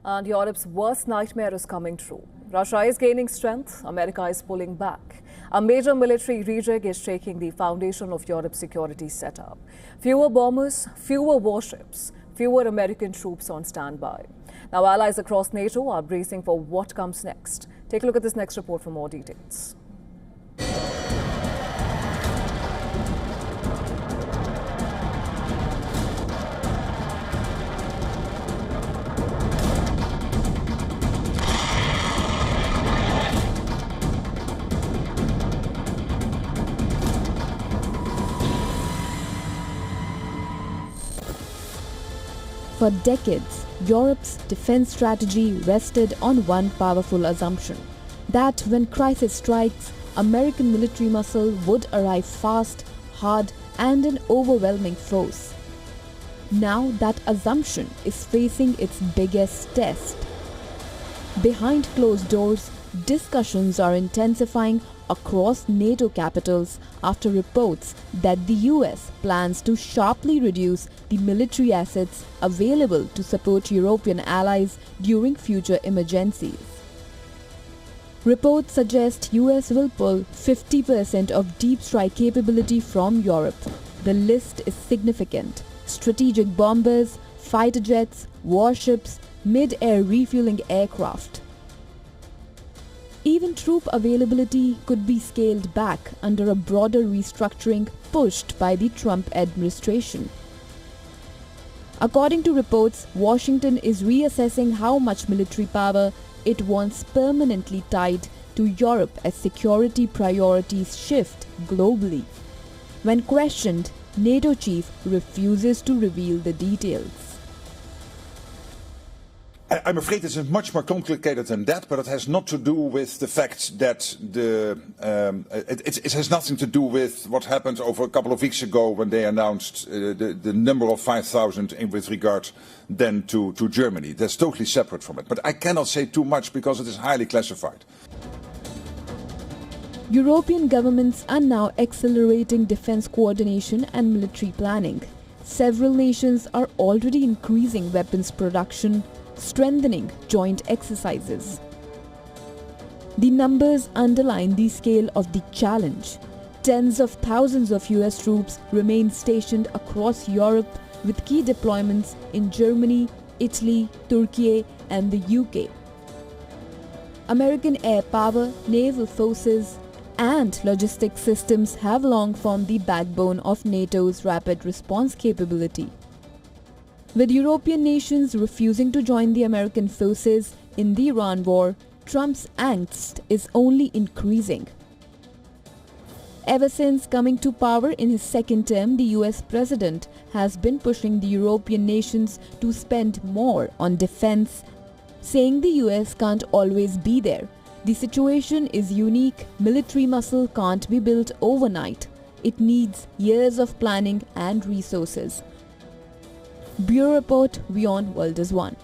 And Europe's worst nightmare is coming true. Russia is gaining strength, America is pulling back. A major military rejig is shaking the foundation of Europe's security setup. Fewer bombers, fewer warships, fewer American troops on standby. Now, allies across NATO are bracing for what comes next. Take a look at this next report for more details. For decades, Europe's defense strategy rested on one powerful assumption, that when crisis strikes, American military muscle would arrive fast, hard, and in overwhelming force. Now that assumption is facing its biggest test. Behind closed doors, discussions are intensifying across NATO capitals after reports that the US plans to sharply reduce the military assets available to support European allies during future emergencies. Reports suggest US will pull 50% of deep strike capability from Europe. The list is significant. Strategic bombers, fighter jets, warships, mid-air refueling aircraft. Even troop availability could be scaled back under a broader restructuring pushed by the Trump administration. According to reports, Washington is reassessing how much military power it wants permanently tied to Europe as security priorities shift globally. When questioned, NATO chief refuses to reveal the details. I'm afraid it's much more complicated than that, but it has not to do with the fact that it has nothing to do with what happened over a couple of weeks ago when they announced the number of 5,000 with regard then to Germany. That's totally separate from it. But I cannot say too much because it is highly classified. European governments are now accelerating defense coordination and military planning. Several nations are already increasing weapons production, strengthening joint exercises. The numbers underline the scale of the challenge. Tens of thousands of US troops remain stationed across Europe with key deployments in Germany, Italy, Turkey, and the UK. American air power, naval forces, and logistics systems have long formed the backbone of NATO's rapid response capability. With European nations refusing to join the American forces in the Iran war, Trump's angst is only increasing. Ever since coming to power in his second term, the US president has been pushing the European nations to spend more on defense, saying the US can't always be there. The situation is unique. Military muscle can't be built overnight. It needs years of planning and resources. Bureau Report, WION World is One.